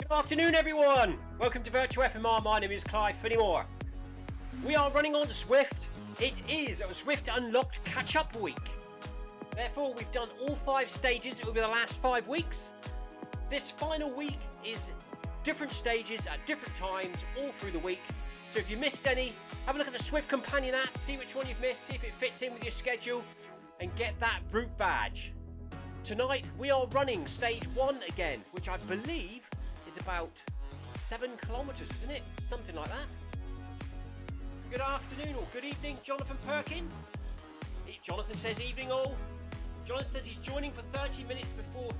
Good afternoon, everyone. Welcome to Virtual FMR. My name is Clive Finnimore. We are running on Zwift. It is a Zwift Unlocked catch-up week. Therefore, we've done all 5 stages over the last 5 weeks. This final week is different stages at different times all through the week. So if you missed any, have a look at the Zwift Companion app, see which one you've missed, see if it fits in with your schedule, and get that route badge. Tonight, we are running stage 1 again, which I believe is about 7 kilometres, isn't it? Something like that. Good afternoon or good evening, Jonathan Perkin. Jonathan says evening all. Jonathan says he's joining for 30 minutes before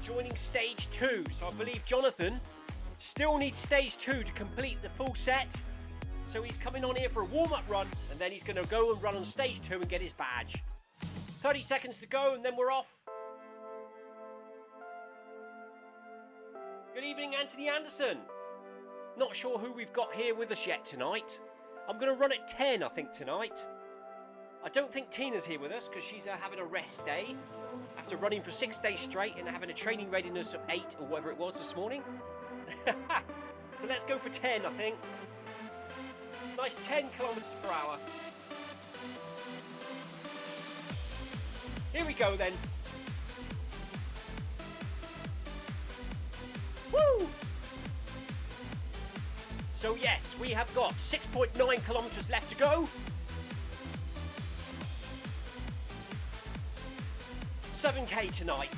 joining stage 2. So I believe Jonathan still needs stage 2 to complete the full set. So he's coming on here for a warm-up run, and then he's going to go and run on stage 2 and get his badge. 30 seconds to go, and then we're off. Good evening, Anthony Anderson. Not sure who we've got here with us yet tonight. I'm going to run at 10, I think, tonight. I don't think Tina's here with us because she's having a rest day after running for 6 days straight and having a training readiness of 8 or whatever it was this morning. So let's go for 10, I think. Nice 10 kilometers per hour. Here we go then. Woo! So yes, we have got 6.9 kilometers left to go. 7k tonight.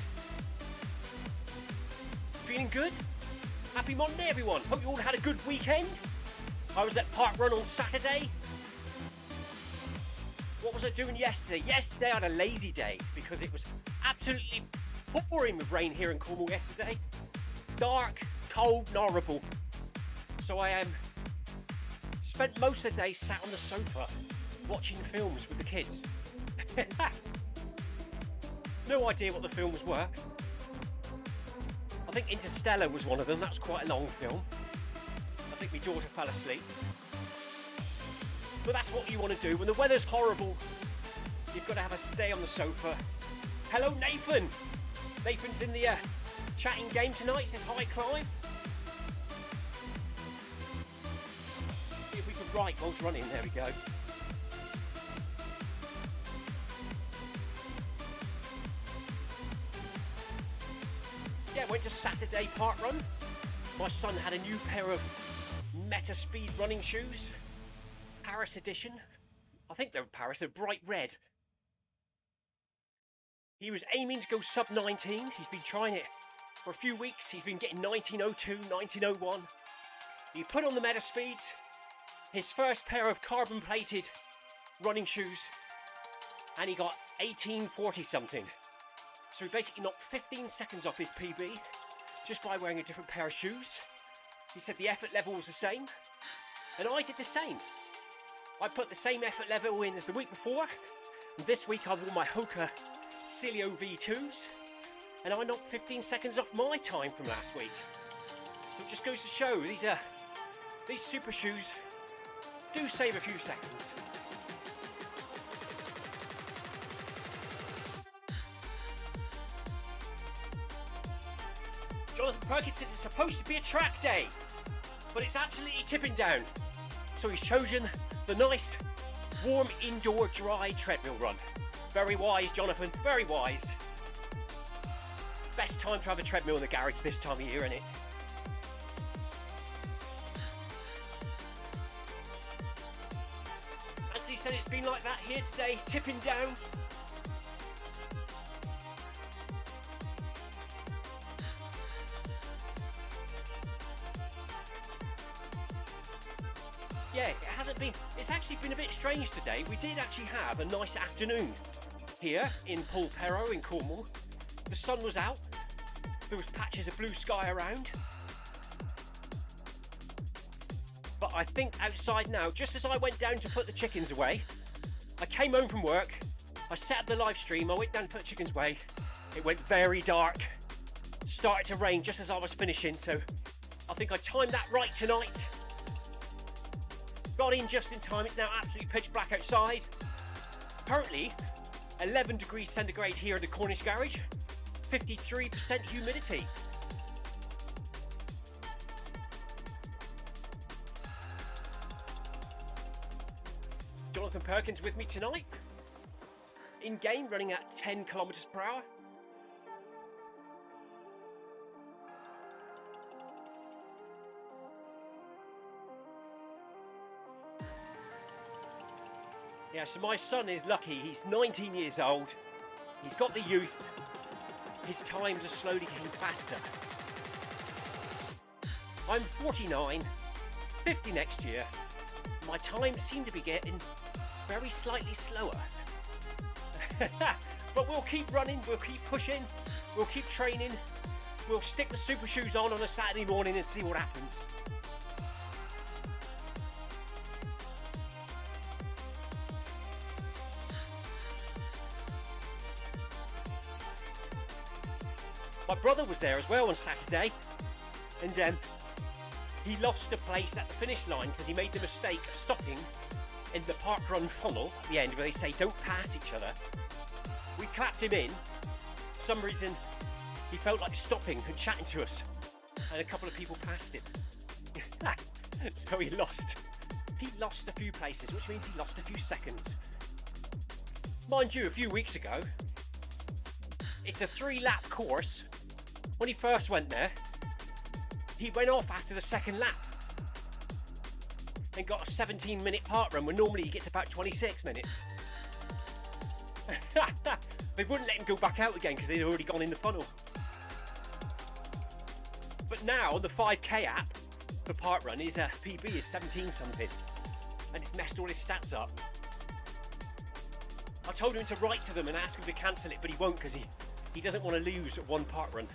Feeling good? Happy Monday, everyone. Hope you all had a good weekend. I was at Park Run on Saturday. What was I doing yesterday? Yesterday I had a lazy day because it was absolutely pouring with rain here in Cornwall yesterday. Dark, cold, and horrible. So I spent most of the day sat on the sofa watching films with the kids. No idea what the films were. I think Interstellar was one of them. That was quite a long film. I think my daughter fell asleep. But that's what you want to do. When the weather's horrible, you've got to have a stay on the sofa. Hello, Nathan. Nathan's in the chatting game tonight. Says hi, Clive. See if we can write whilst running. There we go. Yeah, went to Saturday Park Run. My son had a new pair of Meta Speed running shoes. Paris edition. I think they're Paris, they're bright red. He was aiming to go sub 19. He's been trying it for a few weeks. He's been getting 1902, 1901. He put on the Meta Speeds, his first pair of carbon plated running shoes, and he got 1840 something. So he basically knocked 15 seconds off his PB just by wearing a different pair of shoes. He said the effort level was the same, and I did the same. I put the same effort level in as the week before, and this week I wore my Hoka Celio V2s, and I knocked 15 seconds off my time from last week. So it just goes to show these super shoes do save a few seconds. Jonathan Perkins said it's supposed to be a track day, but it's absolutely tipping down. So he's chosen the nice, warm, indoor, dry treadmill run. Very wise, Jonathan, very wise. Best time to have a treadmill in the garage this time of year, isn't it? Anthony said it's been like that here today, tipping down. Yeah, it hasn't been, it's actually been a bit strange today. We did actually have a nice afternoon here in Polperro in Cornwall. The sun was out, there was patches of blue sky around. But I think outside now, just as I went down to put the chickens away, I came home from work, I set up the live stream, I went down to put the chickens away, it went very dark, started to rain just as I was finishing, so I think I timed that right tonight. Got in just in time. It's now absolutely pitch black outside. Currently 11 degrees centigrade here at the Cornish garage, 53% humidity. Jonathan Perkins with me tonight. In game, running at 10 kilometers per hour. Yeah, so my son is lucky. He's 19 years old. He's got the youth. His times are slowly getting faster. I'm 49, 50 next year. My times seem to be getting very slightly slower. But we'll keep running, we'll keep pushing, we'll keep training. We'll stick the super shoes on a Saturday morning and see what happens. My brother was there as well on Saturday, and he lost a place at the finish line because he made the mistake of stopping in the park run funnel at the end where they say don't pass each other. We clapped him in. For some reason, he felt like stopping and chatting to us, and a couple of people passed him. So he lost. He lost a few places, which means he lost a few seconds. Mind you, a few weeks ago, it's a 3-lap course. When he first went there, he went off after the second lap and got a 17-minute park run when normally he gets about 26 minutes. They wouldn't let him go back out again because they'd already gone in the funnel. But now the 5k app for park run is PB is 17 something, and it's messed all his stats up. I told him to write to them and ask him to cancel it, but he won't because he doesn't want to lose at one park run.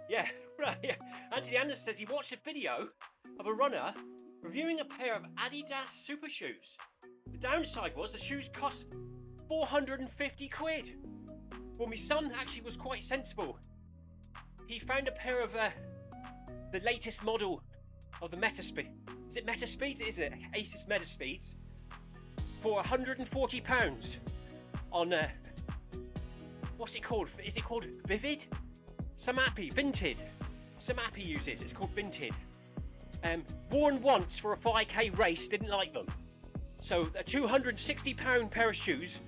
Yeah, right, yeah. Anthony Anders says he watched a video of a runner reviewing a pair of Adidas super shoes. The downside was the shoes cost 450 quid. Well, my son actually was quite sensible. He found a pair of the latest model of the Metaspeed. Is it Metaspeeds? Is it Asus Metaspeeds? For £140 on what's it called? Is it called Vivid? Vinted. Some app he uses. It's called Vinted. Worn once for a 5k race, didn't like them. So a £260 pair of shoes,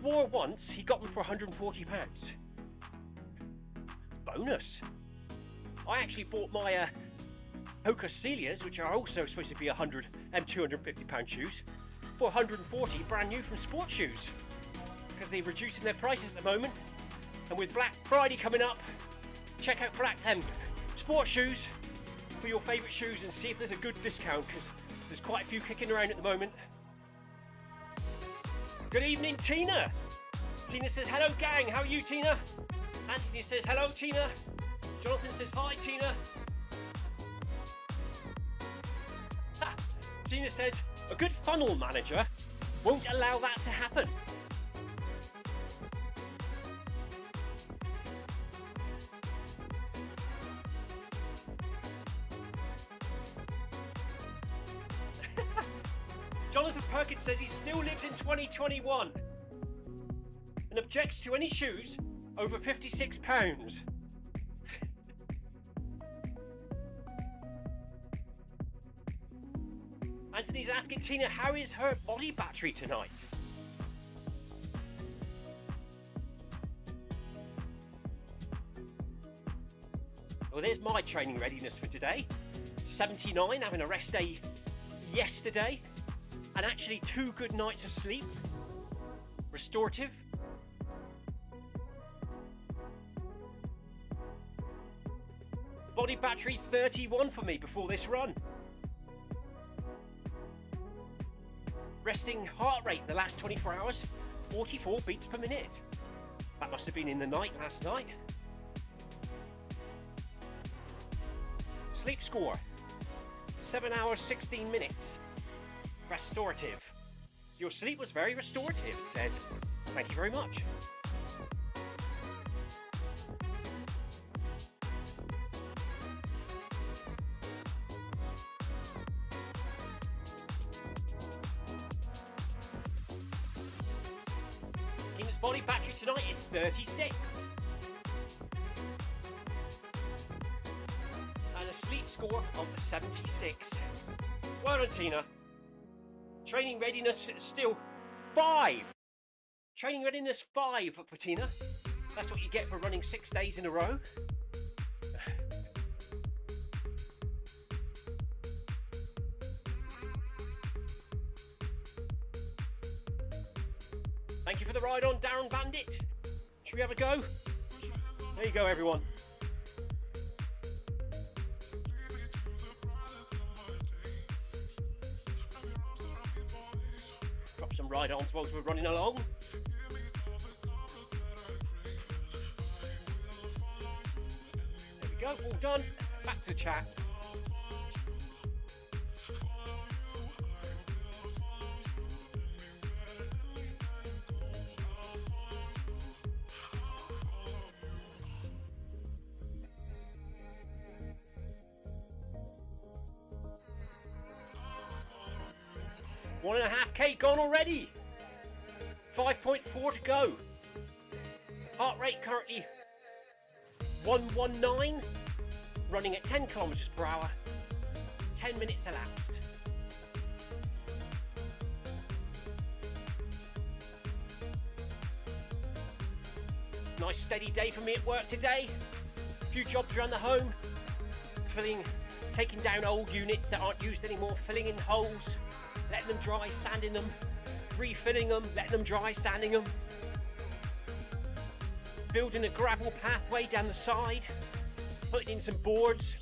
wore once, he got them for £140. Bonus. I actually bought my Hoka Celias, which are also supposed to be £250 shoes, for £140, brand new from Sports Shoes, because they're reducing their prices at the moment. And with Black Friday coming up, check out Sports Shoes for your favourite shoes and see if there's a good discount, because there's quite a few kicking around at the moment. Good evening, Tina. Tina says, hello gang, how are you, Tina? Anthony says, hello, Tina. Jonathan says, hi, Tina. Tina says, a good funnel manager won't allow that to happen. Jonathan Perkins says he still lives in 2021 and objects to any shoes over £56. Anthony's asking Tina, how is her body battery tonight? Well, there's my training readiness for today. 79, having a rest day yesterday. And actually 2 good nights of sleep. Restorative. Body battery 31 for me before this run. Resting heart rate the last 24 hours, 44 beats per minute. That must have been in the night last night. Sleep score, 7 hours, 16 minutes. Restorative. Your sleep was very restorative, it says. Thank you very much. Body battery tonight is 36. And a sleep score of 76. Well done, Tina. Training readiness still 5. Training readiness 5 for Tina. That's what you get for running 6 days in a row. Thank you for the ride on, Darren Bandit. Should we have a go? There you go, everyone. Drop some ride-ons whilst we're running along. There we go, all done. Back to the chat. One and a half K gone already. 5.4 to go. Heart rate currently 119. Running at 10 kilometers per hour. 10 minutes elapsed. Nice steady day for me at work today. A few jobs around the home. Taking down old units that aren't used anymore, filling in holes. Letting them dry, sanding them, refilling them, letting them dry, sanding them. Building a gravel pathway down the side, putting in some boards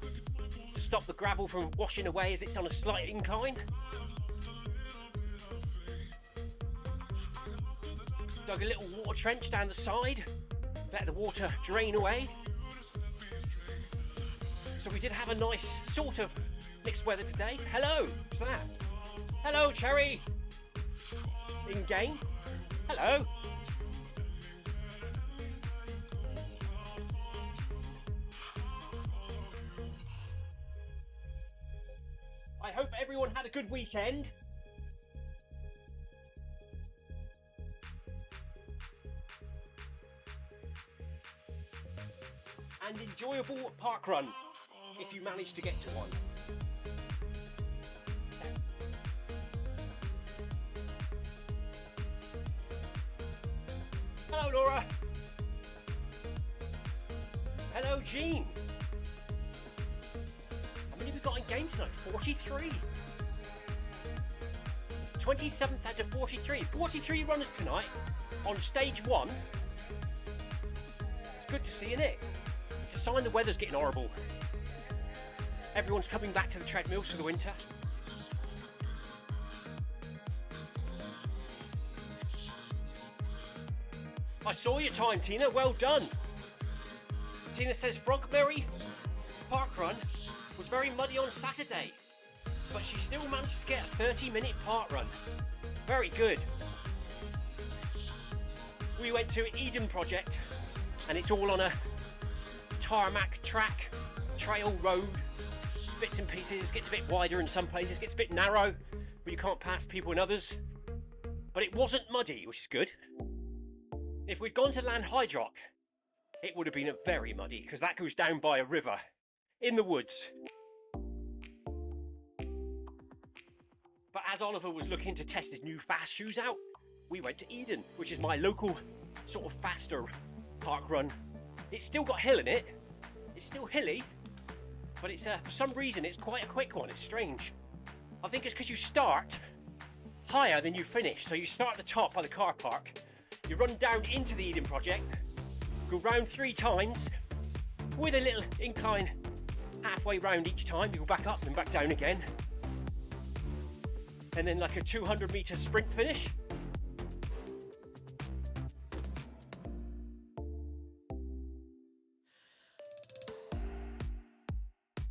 to stop the gravel from washing away as it's on a slight incline. Dug a little water trench down the side, let the water drain away. So we did have a nice sort of mixed weather today. Hello, what's that? Hello, Cherry. In game. Hello. I hope everyone had a good weekend. And enjoyable park run, if you managed to get to one. Hello, Laura. Hello, Jean. How many have we got in game tonight? 43. 27th out of 43. 43 runners tonight on stage 1. It's good to see, isn't it? It's a sign the weather's getting horrible. Everyone's coming back to the treadmills for the winter. I saw your time, Tina. Well done. Tina says Frogberry Park Run was very muddy on Saturday, but she still managed to get a 30-minute park run. Very good. We went to Eden Project, and it's all on a tarmac track, trail road, bits and pieces. Gets a bit wider in some places, gets a bit narrow, but you can't pass people in others. But it wasn't muddy, which is good. If we'd gone to Lanhydrock, it would have been very muddy, because that goes down by a river in the woods. But as Oliver was looking to test his new fast shoes out, we went to Eden, which is my local sort of faster park run. It's still got hill in it. It's still hilly, but it's for some reason it's quite a quick one. It's strange. I think it's because you start higher than you finish. So you start at the top by the car park. You run down into the Eden Project, go round 3 times with a little incline halfway round each time. You go back up and back down again. And then like a 200-meter sprint finish.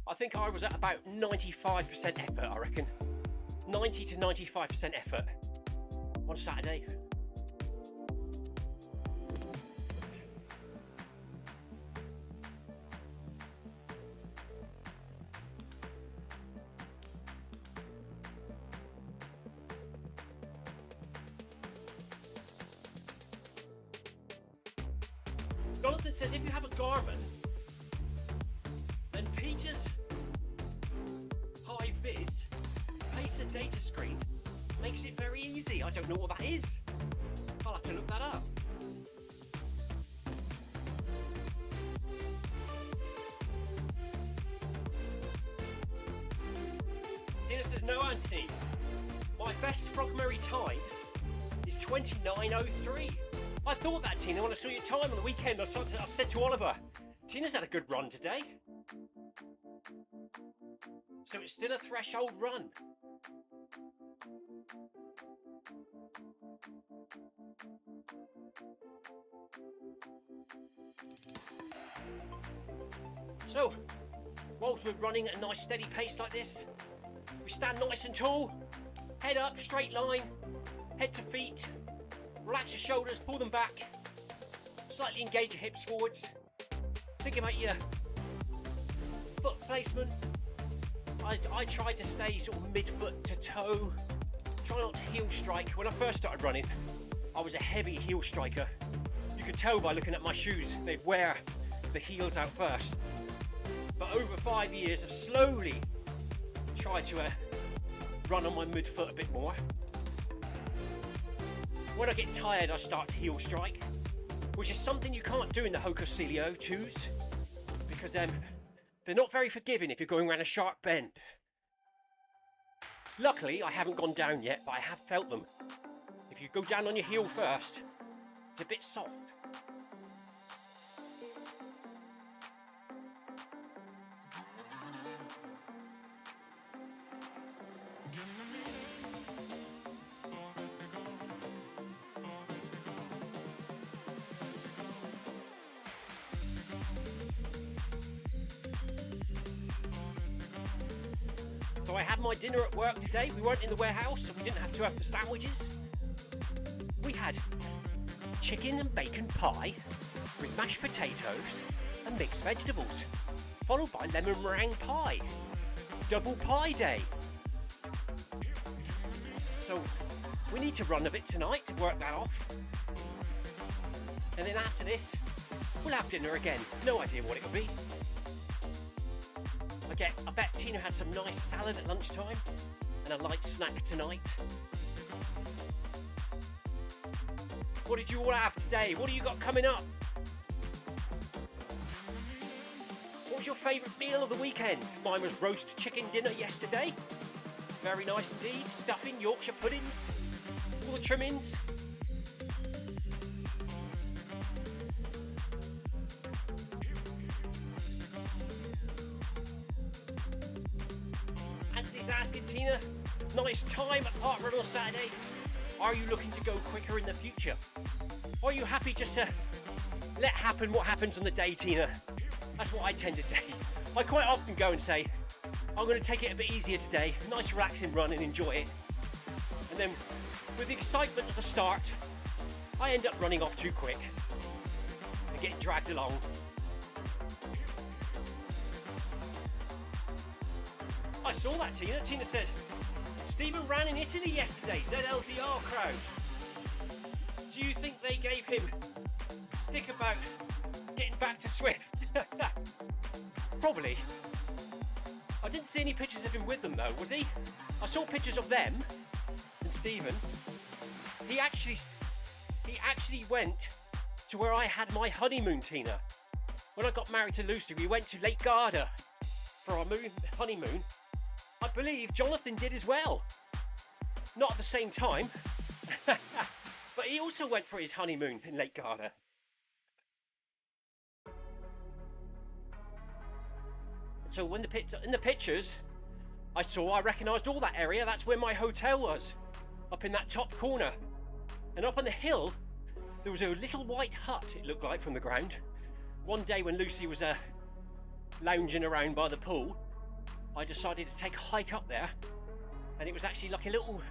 I think I was at about 95% effort, I reckon. 90 to 95% effort on Saturday. Jonathan says if you have a Garmin, then Peter's high vis pacer data screen makes it very easy. I don't know what that is. I'll have to look that up. Tina says, no, Anthony. My best Frogmary time is 29:03. I thought that, Tina, when I saw your time on the weekend. I said to Oliver, Tina's had a good run today. So it's still a threshold run. So, whilst we're running at a nice steady pace like this, we stand nice and tall, head up, straight line, head to feet, relax your shoulders, pull them back, slightly engage your hips forwards, think about your foot placement. I try to stay sort of mid-foot to toe, try not to heel strike. When I first started running, I was a heavy heel striker. You could tell by looking at my shoes, they'd wear the heels out first. But over 5 years, I've slowly tried to run on my midfoot a bit more. When I get tired, I start to heel strike, which is something you can't do in the Hoka Celio 2s because they're not very forgiving if you're going around a sharp bend. Luckily, I haven't gone down yet, but I have felt them. If you go down on your heel first, it's a bit soft. So I had my dinner at work today. We weren't in the warehouse, so we didn't have to have the sandwiches. We had chicken and bacon pie with mashed potatoes and mixed vegetables, followed by lemon meringue pie. Double pie day. So we need to run a bit tonight to work that off. And then after this, we'll have dinner again. No idea what it'll be. I bet Tina had some nice salad at lunchtime and a light snack tonight. What did you all have today? What do you got coming up? What was your favourite meal of the weekend? Mine was roast chicken dinner yesterday. Very nice indeed. Stuffing, Yorkshire puddings, all the trimmings. Anthony's asking Tina, nice time at Park Run on Saturday. Are you looking to go quicker in the future? Or are you happy just to let happen what happens on the day, Tina? That's what I tend to do. I quite often go and say, I'm going to take it a bit easier today, nice relaxing run and enjoy it. And then with the excitement at the start, I end up running off too quick and getting dragged along. I saw that, Tina. Tina says, Stephen ran in Italy yesterday, ZLDR crowd. Do you think they gave him a stick about getting back to Zwift? Probably. I didn't see any pictures of him with them though, was he? I saw pictures of them and Stephen. He actually went to where I had my honeymoon, Tina. When I got married to Lucy, we went to Lake Garda for our honeymoon. I believe Jonathan did as well. Not at the same time, but he also went for his honeymoon in Lake Garda. So when in the pictures I recognised all that area. That's where my hotel was, up in that top corner. And up on the hill, there was a little white hut, it looked like from the ground. One day when Lucy was lounging around by the pool, I decided to take a hike up there, and it was actually like a little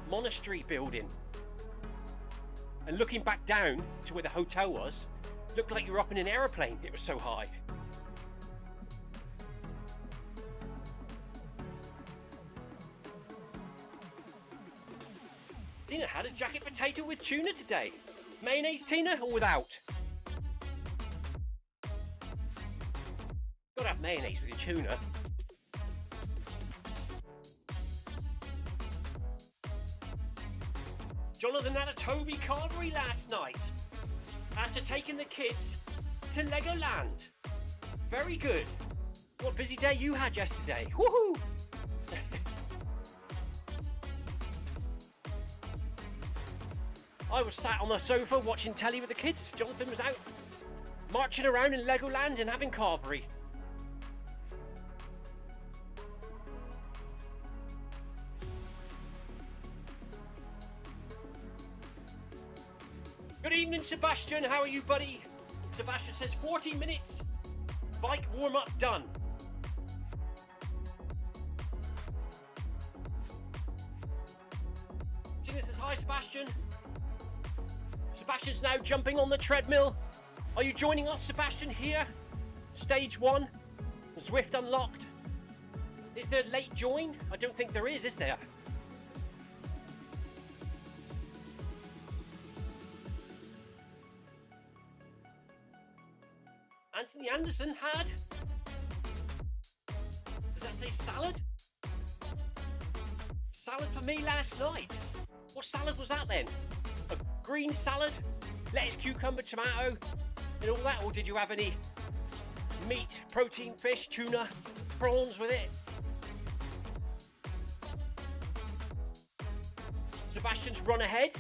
monastery building. And looking back down to where the hotel was, looked like you were up in an aeroplane. It was so high. Tina had a jacket potato with tuna today. Mayonnaise, Tina, or without? Gotta have mayonnaise with your tuna. Jonathan had a Toby Carvery last night after taking the kids to Legoland. Very good. What a busy day you had yesterday. Woohoo! I was sat on the sofa watching telly with the kids. Jonathan was out marching around in Legoland and having carvery. Good evening, Sebastian. How are you, buddy? Sebastian says 40 minutes. Bike warm-up done. Tina says hi, Sebastian. Sebastian's now jumping on the treadmill. Are you joining us, Sebastian, here? Stage 1, Zwift Unlocked. Is there late join? I don't think there is there? Anthony Anderson had... Does that say salad? Salad for me last night. What salad was that then? A green salad? Lettuce, cucumber, tomato, and all that? Or did you have any meat, protein, fish, tuna, prawns with it? Sebastian's run ahead.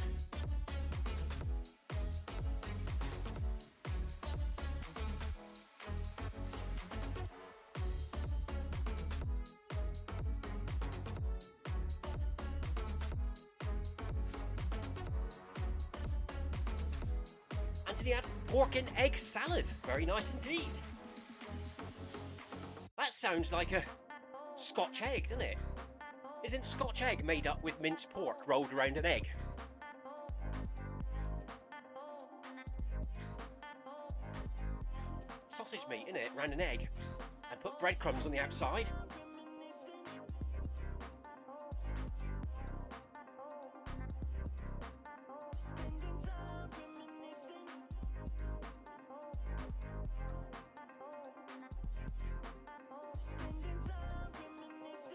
Anthony had pork and egg salad. Very nice indeed. That sounds like a Scotch egg, doesn't it? Isn't Scotch egg made up with minced pork rolled around an egg? Sausage meat, innit? Round an egg. And put breadcrumbs on the outside.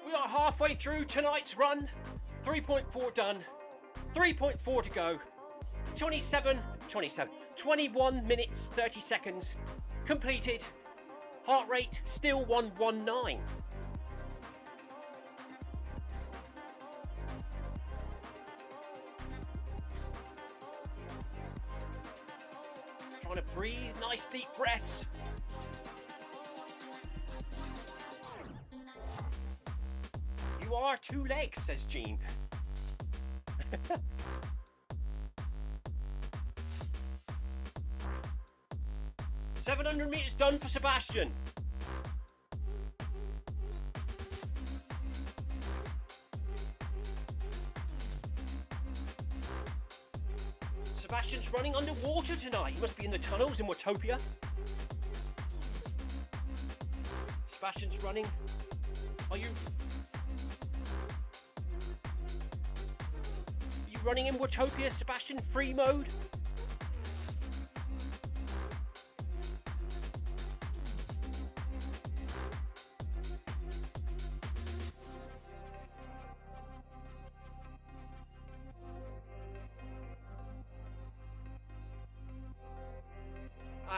We are halfway through tonight's run. 3.4 done. 3.4 to go. 21 minutes, 30 seconds completed. Heart rate still 119. Trying to breathe, nice deep breaths. You are two legs, says Jean. 700 meters done for Sebastian. Sebastian's running underwater tonight. He must be in the tunnels in Watopia. Sebastian's running. Are you running in Watopia, Sebastian? Free mode?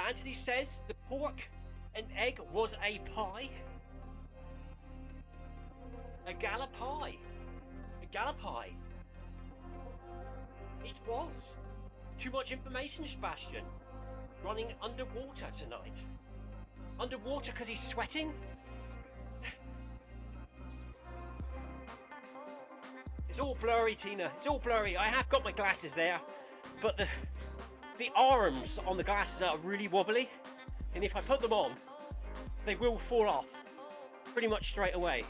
Anthony says the pork and egg was a pie. A gala pie. A gala pie. It was. Too much information, Sebastian. Running underwater tonight. Underwater because he's sweating? It's all blurry, Tina. It's all blurry. I have got my glasses there, but the arms on the glasses are really wobbly, and if I put them on, they will fall off pretty much straight away.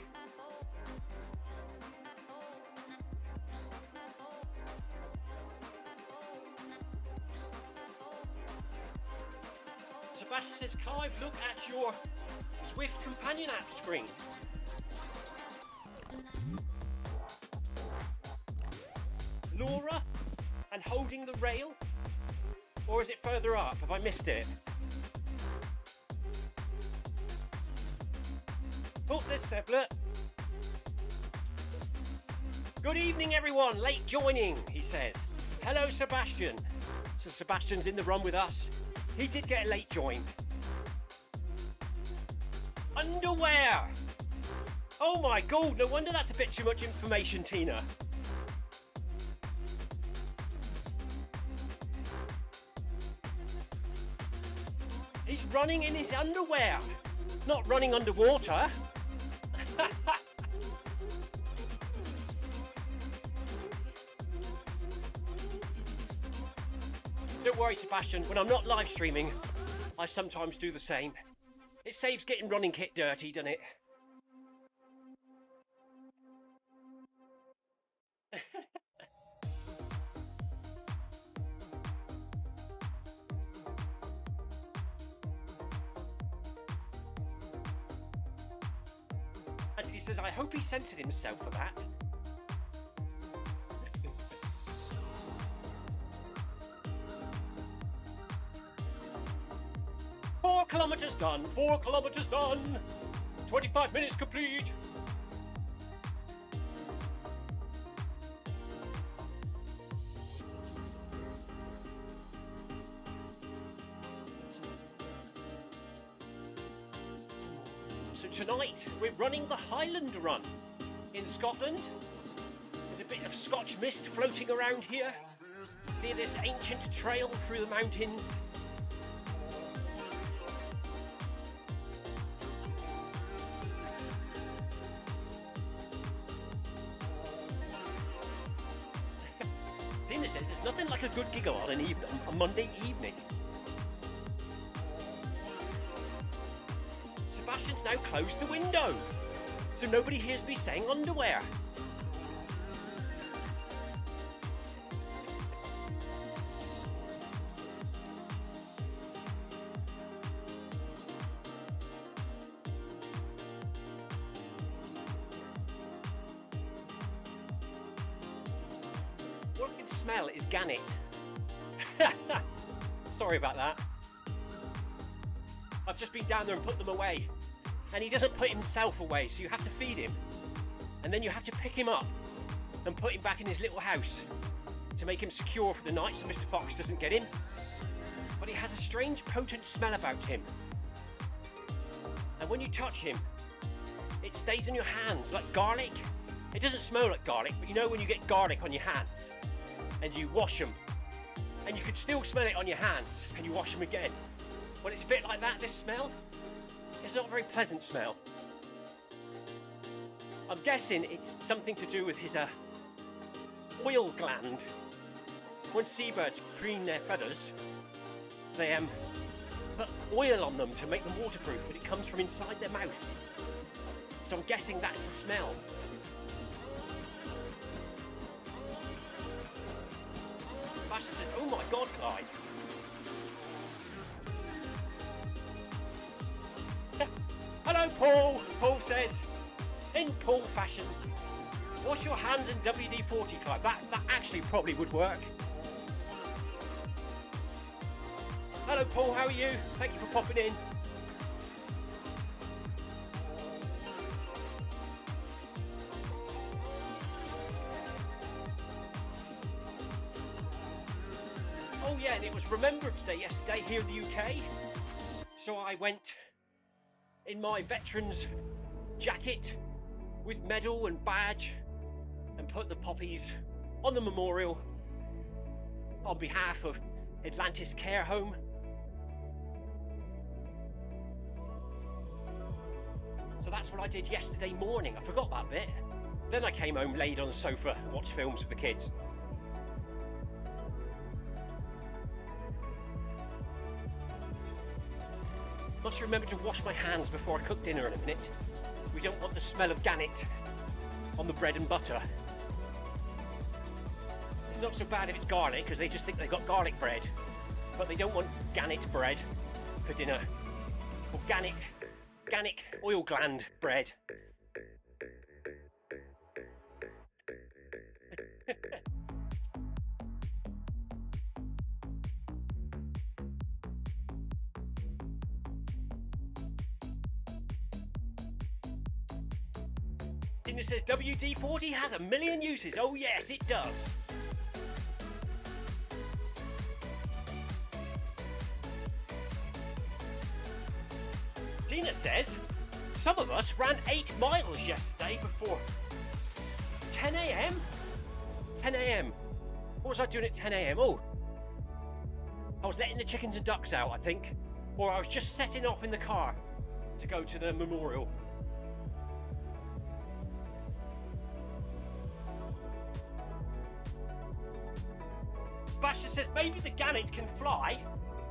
Sebastian says, Clive, look at your Zwift companion app screen. Laura and holding the rail? Or is it further up? Have I missed it? Oh, there's Seblet. Good evening, everyone. Late joining, he says. Hello, Sebastian. So Sebastian's in the run with us. He did get a late join. Underwear. Oh my God, no wonder that's a bit too much information, Tina. He's running in his underwear, not running underwater. Don't worry, Sebastian, when I'm not live streaming, I sometimes do the same. It saves getting running kit dirty, doesn't it? And he says, I hope he censored himself for that. 4 kilometers done, 4 kilometers done. 25 minutes complete. So tonight we're running the Highland Run in Scotland. There's a bit of Scotch mist floating around here near this ancient trail through the mountains. Tina says there's nothing like a good giggle on a Monday evening. Sebastian's now closed the window, so nobody hears me saying underwear. What I can smell is gannet. Sorry about that. I've just been down there and put them away. And he doesn't put himself away, so you have to feed him. And then you have to pick him up and put him back in his little house to make him secure for the night so Mr. Fox doesn't get him. But he has a strange potent smell about him. And when you touch him, it stays on your hands like garlic. It doesn't smell like garlic, but you know when you get garlic on your hands and you wash them and you can still smell it on your hands and you wash them again. Well, it's a bit like that, this smell. It's not a very pleasant smell. I'm guessing it's something to do with his oil gland. When seabirds preen their feathers, they put oil on them to make them waterproof, and it comes from inside their mouth. So I'm guessing that's the smell. Sebastian says, oh my God, Clive. Hello, Paul. Paul says, in Paul fashion, wash your hands in WD-40, Clive. That actually probably would work. Hello, Paul. How are you? Thank you for popping in. Oh yeah, and it was Remembrance Day yesterday here in the UK. So I went in my veteran's jacket with medal and badge and put the poppies on the memorial on behalf of Atlantis Care Home. So that's what I did yesterday morning. I forgot that bit. Then I came home, laid on the sofa and watched films with the kids. Must remember to wash my hands before I cook dinner in a minute. We don't want the smell of gannet on the bread and butter. It's not so bad if it's garlic, because they just think they've got garlic bread. But they don't want gannet bread for dinner. Or gannet oil gland bread. Tina says WD-40 has a million uses. Oh yes, it does. Tina says, some of us ran 8 miles yesterday before 10 a.m? 10 a.m. What was I doing at 10 a.m? Oh, I was letting the chickens and ducks out, I think. Or I was just setting off in the car to go to the memorial. Sebastian says maybe the gannet can fly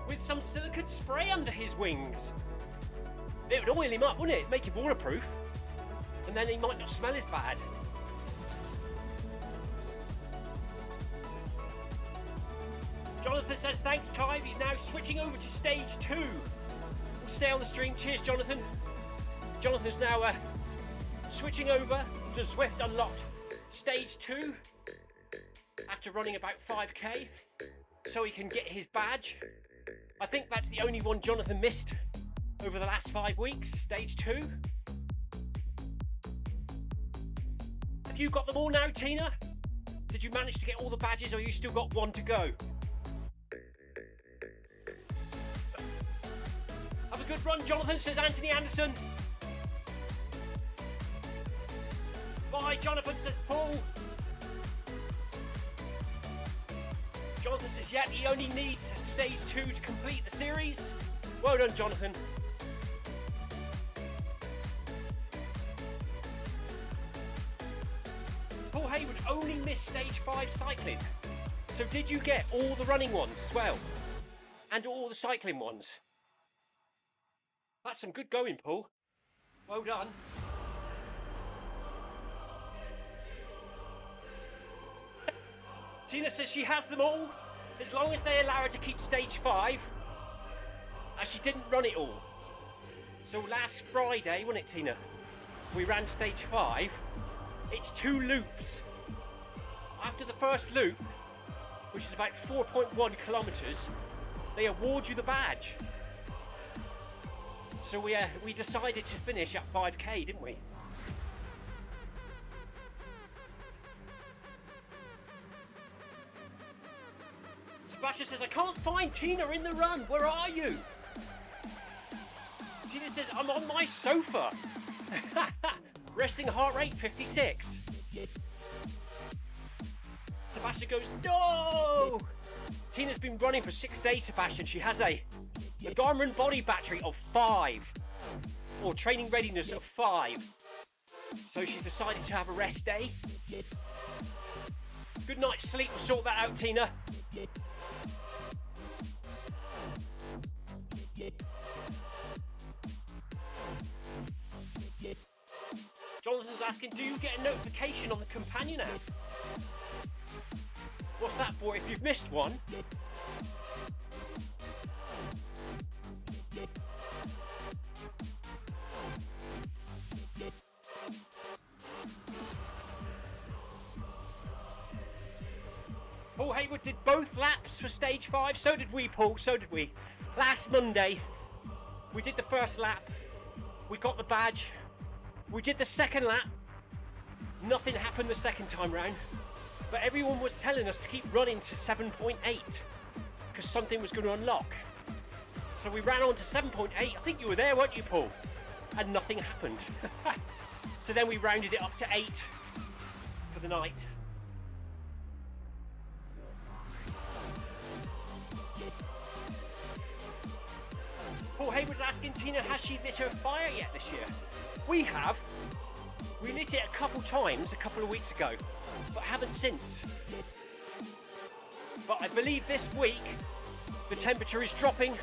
with some silicone spray under his wings. It would oil him up, wouldn't it? Make him waterproof. And then he might not smell as bad. Jonathan says thanks, Clive. He's now switching over to stage 2. We'll stay on the stream. Cheers, Jonathan. Jonathan's now switching over to Zwift Unlocked stage 2 after running about 5k so he can get his badge. I think that's the only one Jonathan missed over the last 5 weeks, stage 2. Have you got them all now, Tina? Did you manage to get all the badges, or you still got one to go? Have a good run, Jonathan, says Anthony Anderson. Bye, Jonathan, says Paul. Jonathan says, yeah, he only needs stage 2 to complete the series. Well done, Jonathan. Paul Hayward only missed stage 5 cycling. So did you get all the running ones as well? And all the cycling ones? That's some good going, Paul. Well done. Tina says she has them all, as long as they allow her to keep stage 5, as she didn't run it all. So last Friday, wasn't it, Tina? We ran stage 5. It's 2 loops. After the first loop, which is about 4.1 kilometres, they award you the badge. So we decided to finish at 5k, didn't we? Sebastian says, I can't find Tina in the run. Where are you? Tina says, I'm on my sofa. Resting heart rate 56. Sebastian goes, no! Tina's been running for 6 days, Sebastian. She has a Garmin body battery of 5, or training readiness of 5. So she decided to have a rest day. Good night's sleep will sort that out, Tina. Jonathan's asking, do you get a notification on the companion app? What's that for if you've missed one? Paul Hayward did both laps for stage 5. So did we, Paul, so did we. Last Monday, we did the first lap. We got the badge. We did the second lap. Nothing happened the second time round. But everyone was telling us to keep running to 7.8 because something was going to unlock. So we ran on to 7.8. I think you were there, weren't you, Paul? And nothing happened. So then we rounded it up to 8 for the night. Paul Hayward's asking Tina, has she lit her fire yet this year? We have. We lit it a couple times a couple of weeks ago, but haven't since. But I believe this week the temperature is dropping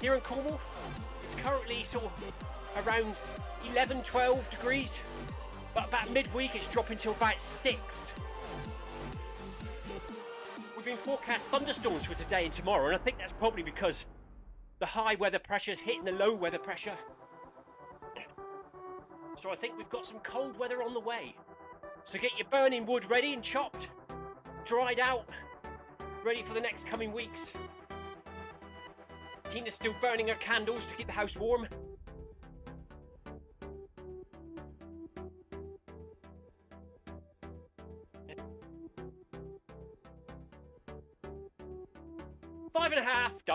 here in Cornwall. It's currently sort of around 11, 12 degrees, but about midweek it's dropping to about 6. We've been forecast thunderstorms for today and tomorrow, and I think that's probably because the high weather pressure is hitting the low weather pressure. So I think we've got some cold weather on the way. So get your burning wood ready and chopped, dried out, ready for the next coming weeks. Tina's still burning her candles to keep the house warm.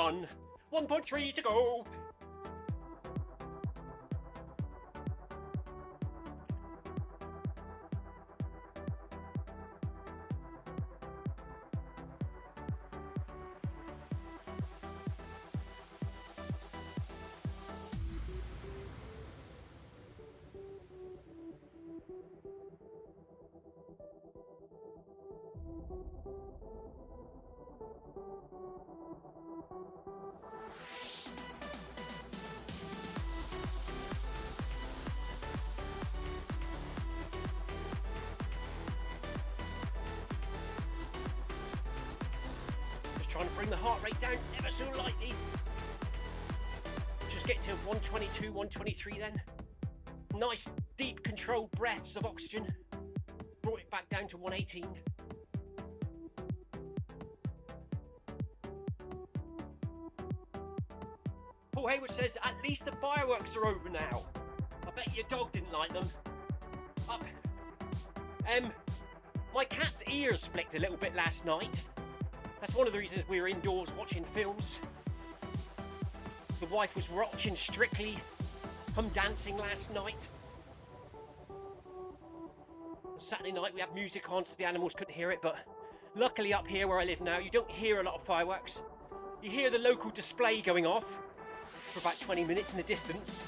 run. 1.3 to go. Trying to bring the heart rate down ever so lightly. Just get to 122, 123 then. Nice deep controlled breaths of oxygen. Brought it back down to 118. Paul Hayward says, at least the fireworks are over now. I bet your dog didn't like them. Up. My cat's ears flicked a little bit last night. That's one of the reasons we were indoors watching films. The wife was watching Strictly Come Dancing last night. Saturday night we had music on so the animals couldn't hear it, but luckily up here where I live now, you don't hear a lot of fireworks. You hear the local display going off for about 20 minutes in the distance.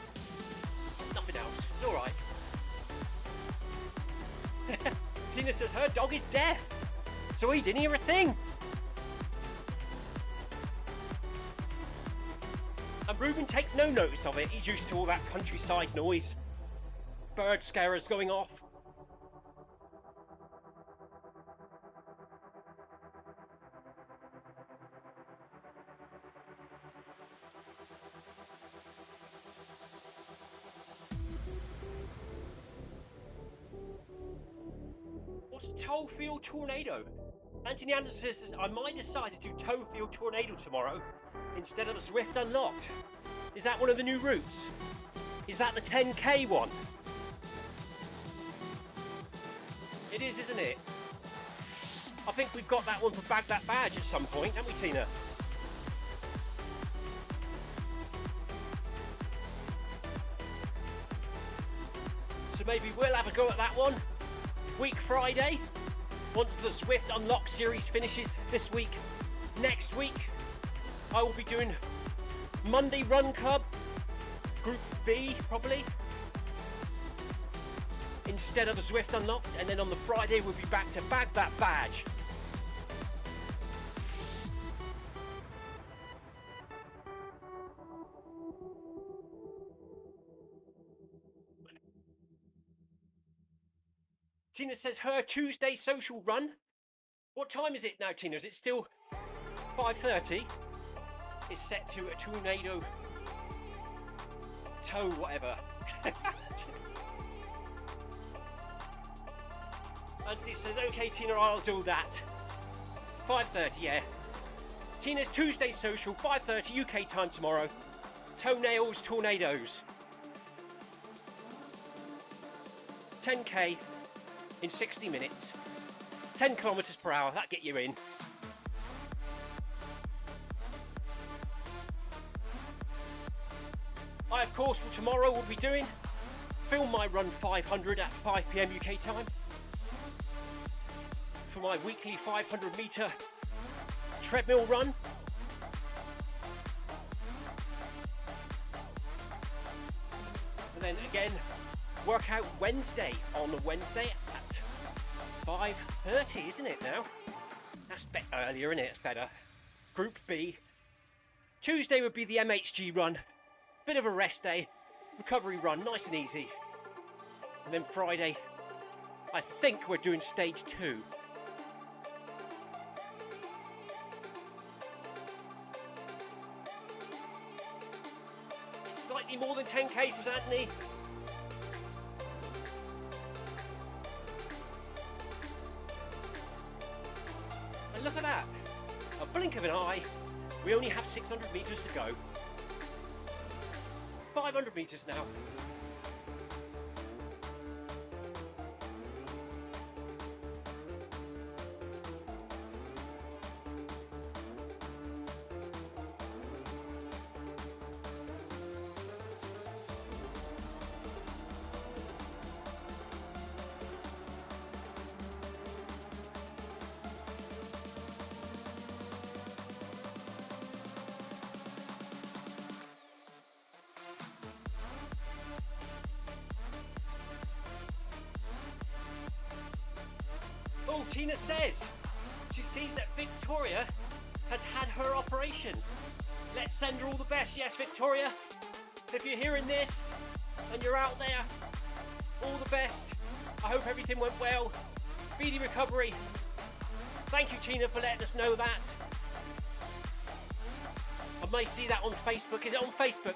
Nothing else. It's all right. Tina says her dog is deaf, so he didn't hear a thing. And Ruben takes no notice of it. He's used to all that countryside noise. Bird scarers going off. What's a toe field tornado? Anthony Anderson says, I might decide to do toe field tornado tomorrow instead of a Zwift Unlocked. Is that one of the new routes? Is that the 10k one? It is, isn't it? I think we've got that one for Bag That Badge at some point, haven't we, Tina? So maybe we'll have a go at that one. Week Friday, once the Zwift Unlocked series finishes this week. Next week, I will be doing Monday Run Club, Group B probably, instead of the Zwift Unlocked, and then on the Friday we'll be back to Bag That Badge. Tina says her Tuesday social run. What time is it now, Tina? Is it still 5:30? It's set to a tornado toe whatever. Anthony says, okay Tina, I'll do that. 5:30, yeah. Tina's Tuesday social, 5:30 UK time tomorrow. Toenails, tornadoes. 10k in 60 minutes. 10 kilometers per hour, that'll get you in. I, of course, tomorrow will be film my run 500 at 5 PM UK time for my weekly 500 metre treadmill run. And then again, workout Wednesday on a Wednesday at 5:30, isn't it now? That's a bit earlier, isn't it? It's better. Group B. Tuesday would be the MHG run. Bit of a rest day, recovery run, nice and easy. And then Friday, I think we're doing stage 2. It's slightly more than 10 cases, Anthony. And look at that. A blink of an eye, we only have 600 metres to go. 500 metres now. Tina says she sees that Victoria has had her operation. Let's send her all the best. Yes, Victoria, if you're hearing this and you're out there, all the best. I hope everything went well. Speedy recovery. Thank you, Tina, for letting us know that. I may see that on Facebook. Is it on Facebook,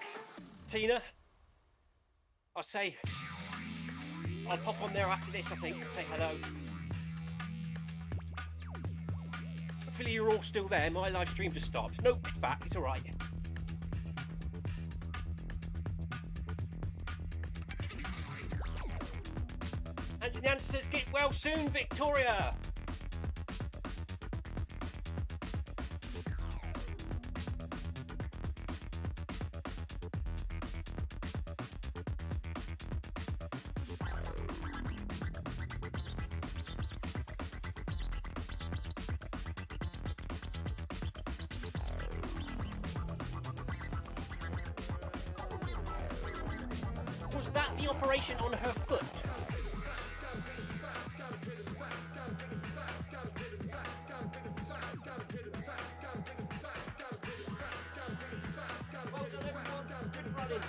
Tina? I'll pop on there after this, I think, and say hello. Hopefully you're all still there. My live stream just stopped. Nope, it's back. It's all right. Anthony Anderson says, get well soon, Victoria. Was that the operation on her foot? Well done, everyone. Good running.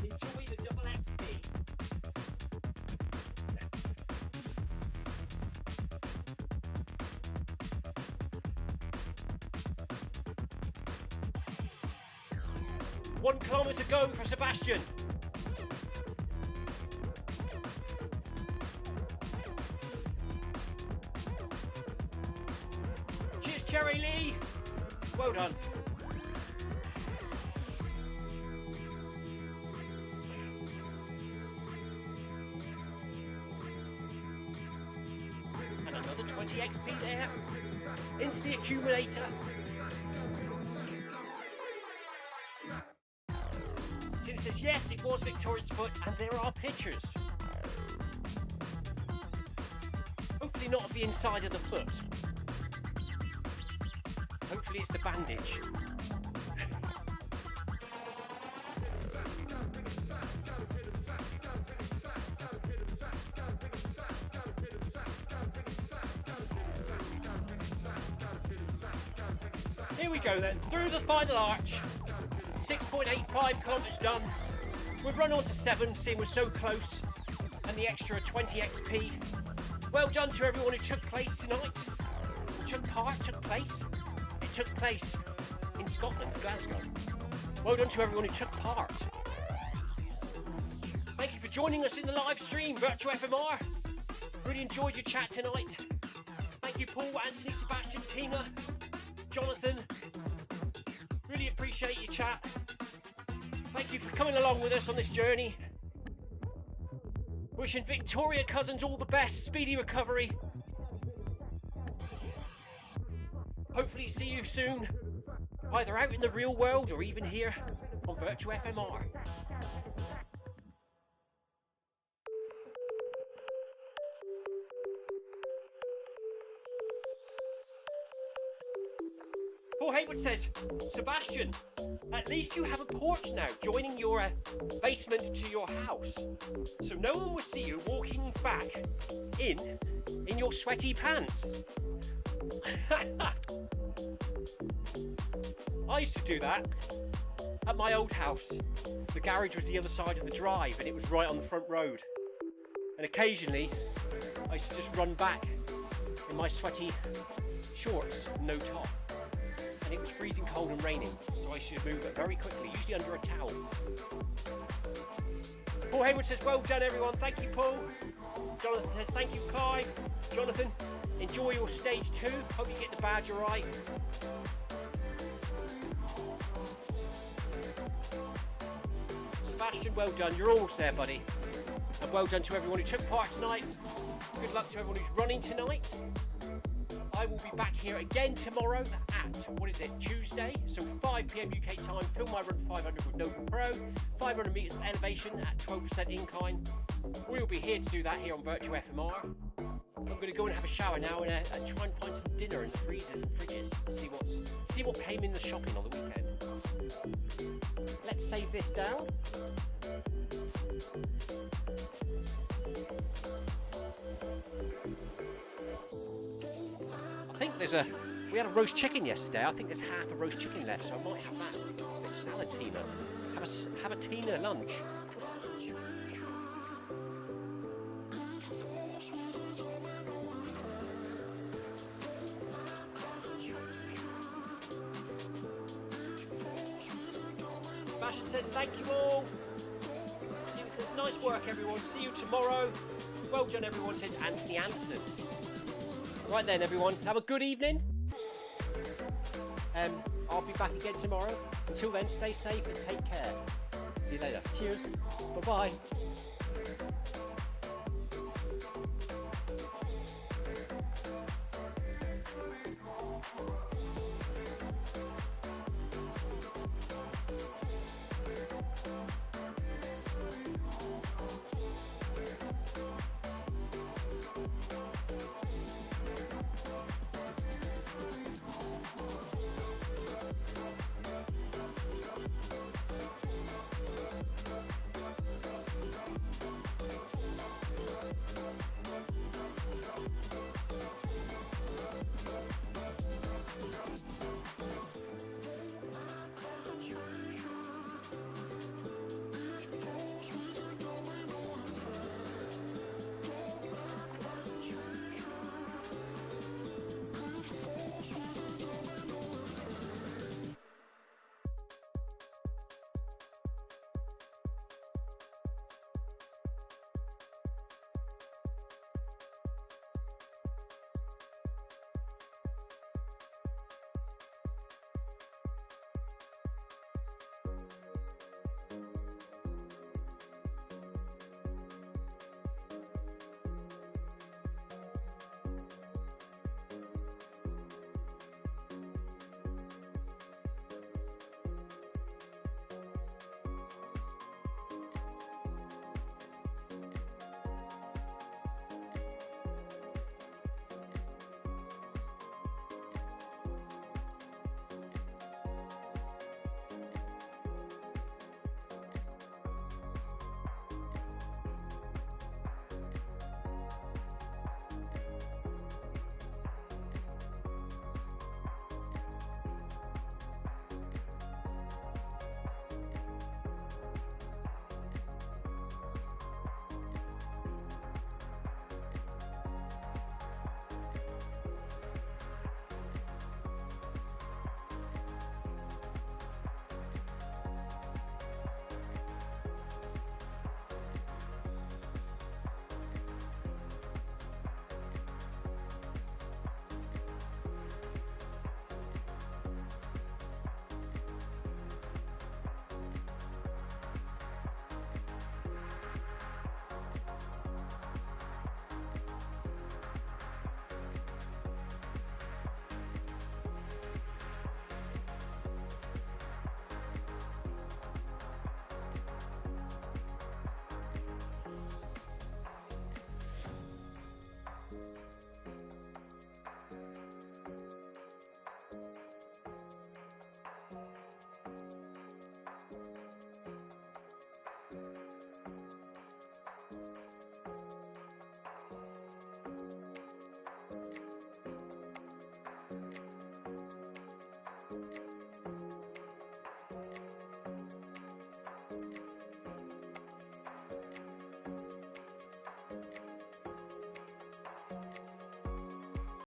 Enjoy the double XP. One kilometre to go for Sebastian. Cheers, Cherry Lee. Well done. And another 20 XP there. Into the accumulator. Tina says, yes, it was Victoria's foot, and there are pictures. Hopefully not of the inside of the foot. Hopefully it's the bandage. Here we go then, through the final arch. 6.85 kilometres done. We've run on to 7, seeing we're so close, and the extra 20 XP. Well done to everyone who took place tonight. Took place. It took place in Scotland, Glasgow. Well done to everyone who took part. Thank you for joining us in the live stream, Virtual FMR. Really enjoyed your chat tonight. Thank you, Paul, Anthony, Sebastian, Tina, Jonathan. Really appreciate your chat. Thank you for coming along with us on this journey. Wishing Victoria Cousins all the best, speedy recovery. Hopefully see you soon, either out in the real world or even here on Virtual FMR. Paul Haywood says, Sebastian, at least you have a porch now, joining your basement to your house. So no one will see you walking back in your sweaty pants. I used to do that at my old house. The garage was the other side of the drive and it was right on the front road. And occasionally, I used to just run back in my sweaty shorts, no top. And it was freezing cold and raining, so I should move it very quickly, usually under a towel. Paul Hayward says, well done everyone, thank you Paul. Jonathan says, thank you Clive. Jonathan, enjoy your stage 2, hope you get the badge alright. Sebastian, well done, you're almost there buddy. And well done to everyone who took part tonight. Good luck to everyone who's running tonight. I will be back here again tomorrow at, Tuesday? So 5 p.m. UK time, film my run 500 with Nova Pro, 500 metres elevation at 12% incline. We'll be here to do that here on Virtual FMR. I'm going to go and have a shower now and try and find some dinner in the freezers and fridges. See what came in the shopping on the weekend. Let's save this down. I think we had a roast chicken yesterday. I think there's half a roast chicken left, so I might have that. A bit of salad tina. Have a tina lunch. Sebastian says thank you all. Stephen says nice work everyone. See you tomorrow. Well done everyone, says Anthony Anderson. Right then everyone, have a good evening. I'll be back again tomorrow. Until then, stay safe and take care. See you later. Cheers. Bye-bye.